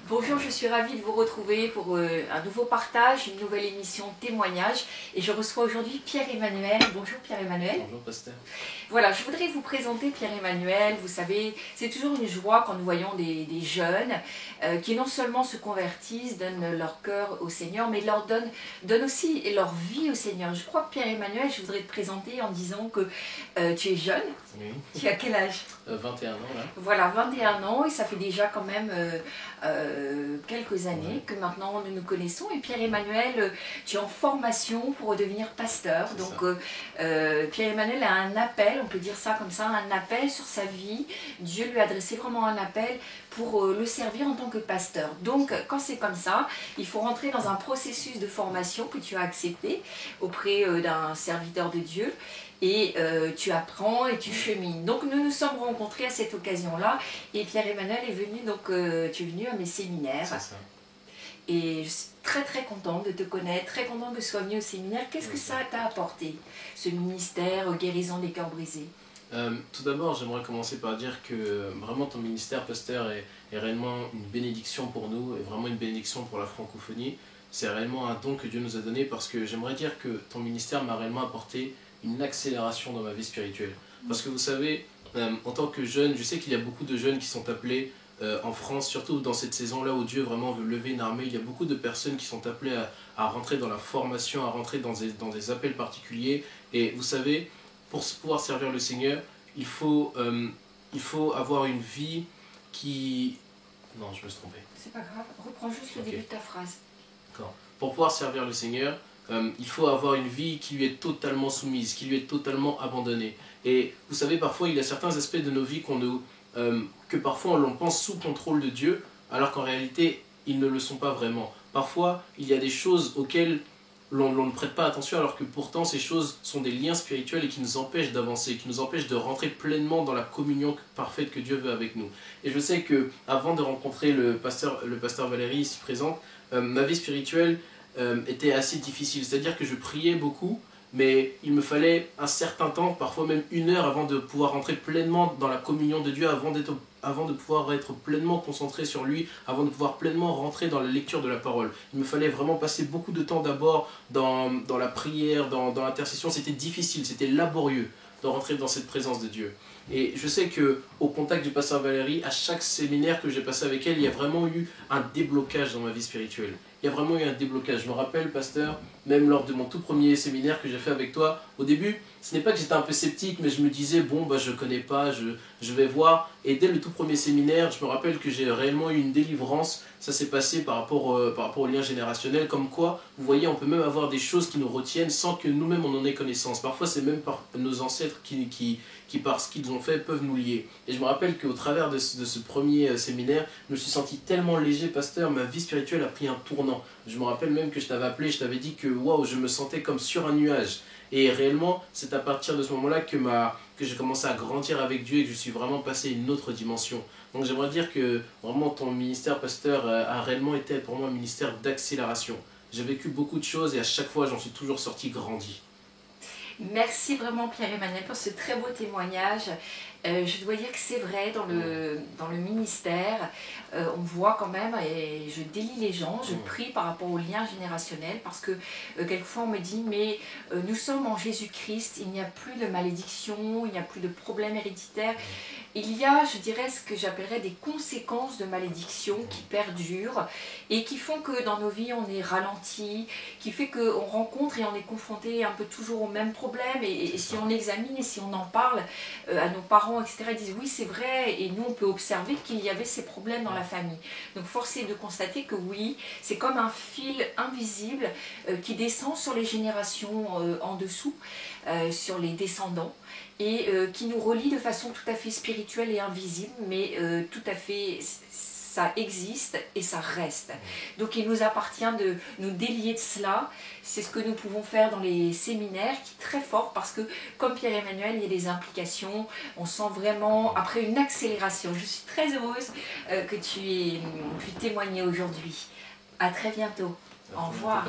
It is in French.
Bonjour, je suis ravie de vous retrouver pour un nouveau partage, une nouvelle émission témoignage. Et je reçois aujourd'hui Pierre-Emmanuel. Bonjour Pierre-Emmanuel. Bonjour Pasteur. Voilà, je voudrais vous présenter Pierre-Emmanuel. Vous savez, c'est toujours une joie quand nous voyons des jeunes qui non seulement se convertissent, donnent leur cœur au Seigneur, mais leur donnent aussi leur vie au Seigneur. Je crois que Pierre-Emmanuel, je voudrais te présenter en disant que tu es jeune. Oui. Tu as quel âge? 21 ans là. Voilà, 21 ans, et ça fait déjà quand même quelques années que maintenant nous nous connaissons. Et Pierre-Emmanuel, tu es en formation pour devenir pasteur. Donc Pierre-Emmanuel a un appel, on peut dire ça comme ça, un appel sur sa vie. Dieu lui a adressé vraiment un appel pour le servir en tant que pasteur. Donc quand c'est comme ça, il faut rentrer dans un processus de formation que tu as accepté auprès d'un serviteur de Dieu. Et tu apprends et tu chemines. Donc nous nous sommes rencontrés à cette occasion-là, et Pierre-Emmanuel est venu, donc tu es venu à mes séminaires. C'est ça. Et je suis très très contente de te connaître, très contente que tu sois venu au séminaire. Qu'est-ce que ça t'a apporté, ce ministère guérison des cœurs brisés? Tout d'abord, j'aimerais commencer par dire que vraiment ton ministère, pasteur, est réellement une bénédiction pour nous, et vraiment une bénédiction pour la francophonie. C'est réellement un don que Dieu nous a donné, parce que j'aimerais dire que ton ministère m'a réellement apporté une accélération dans ma vie spirituelle. Parce que vous savez, en tant que jeune, je sais qu'il y a beaucoup de jeunes qui sont appelés en France, surtout dans cette saison-là où Dieu vraiment veut lever une armée. Il y a beaucoup de personnes qui sont appelées à rentrer dans la formation, à rentrer dans des appels particuliers. Et vous savez, pour pouvoir servir le Seigneur, il faut avoir une vie qui... Non, je me suis trompé. C'est pas grave, reprends juste le début de ta phrase. D'accord. Pour pouvoir servir le Seigneur, il faut avoir une vie qui lui est totalement soumise, qui lui est totalement abandonnée. Et vous savez, parfois, il y a certains aspects de nos vies que parfois on pense sous contrôle de Dieu, alors qu'en réalité, ils ne le sont pas vraiment. Parfois, il y a des choses auxquelles l'on ne prête pas attention, alors que pourtant ces choses sont des liens spirituels et qui nous empêchent d'avancer, qui nous empêchent de rentrer pleinement dans la communion parfaite que Dieu veut avec nous. Et je sais que avant de rencontrer le pasteur Valérie ici présent, ma vie spirituelle était assez difficile. C'est-à-dire que je priais beaucoup, mais il me fallait un certain temps, parfois même 1 heure, avant de pouvoir rentrer pleinement dans la communion de Dieu, avant de pouvoir être pleinement concentré sur lui, avant de pouvoir pleinement rentrer dans la lecture de la parole. Il me fallait vraiment passer beaucoup de temps d'abord dans la prière, dans l'intercession. C'était difficile, c'était laborieux de rentrer dans cette présence de Dieu. Et je sais qu'au contact du pasteur Valérie, à chaque séminaire que j'ai passé avec elle, il y a vraiment eu un déblocage dans ma vie spirituelle. Il y a vraiment eu un déblocage. Je me rappelle, pasteur, même lors de mon tout premier séminaire que j'ai fait avec toi, au début, ce n'est pas que j'étais un peu sceptique, mais je me disais, bon, je connais pas, je vais voir. Et dès le tout premier séminaire, je me rappelle que j'ai réellement eu une délivrance. Ça s'est passé par rapport au lien générationnel, comme quoi, vous voyez, on peut même avoir des choses qui nous retiennent sans que nous-mêmes on en ait connaissance. Parfois, c'est même par nos ancêtres qui par ce qu'ils ont fait, peuvent nous lier. Et je me rappelle qu'au travers de ce premier séminaire, je me suis senti tellement léger, pasteur, ma vie spirituelle a pris un tournant. Je me rappelle même que je t'avais appelé, je t'avais dit que waouh, je me sentais comme sur un nuage. Et réellement, c'est à partir de ce moment-là que j'ai commencé à grandir avec Dieu et que je suis vraiment passé à une autre dimension. Donc j'aimerais dire que vraiment ton ministère, pasteur, a réellement été pour moi un ministère d'accélération. J'ai vécu beaucoup de choses et à chaque fois, j'en suis toujours sorti grandi. Merci vraiment Pierre-Emmanuel pour ce très beau témoignage. Je dois dire que c'est vrai, dans le ministère, on voit quand même, et je délie les gens, je prie par rapport au lien générationnel, parce que quelquefois on me dit, mais nous sommes en Jésus-Christ, il n'y a plus de malédiction, il n'y a plus de problème héréditaire. Il y a, je dirais, ce que j'appellerais des conséquences de malédiction qui perdurent et qui font que dans nos vies on est ralenti, qui fait qu'on rencontre et on est confronté un peu toujours au même problème, et si on examine et si on en parle à nos parents, etc., ils disent oui c'est vrai, et nous on peut observer qu'il y avait ces problèmes dans la famille. Donc force est de constater que oui, c'est comme un fil invisible qui descend sur les générations en dessous, sur les descendants, et qui nous relie de façon tout à fait spirituelle et invisible, mais tout à fait... ça existe et ça reste. Donc il nous appartient de nous délier de cela. C'est ce que nous pouvons faire dans les séminaires, qui est très fort, parce que comme Pierre-Emmanuel, il y a des implications. On sent vraiment, après une accélération. Je suis très heureuse que tu aies pu témoigner aujourd'hui. À très bientôt. Au revoir.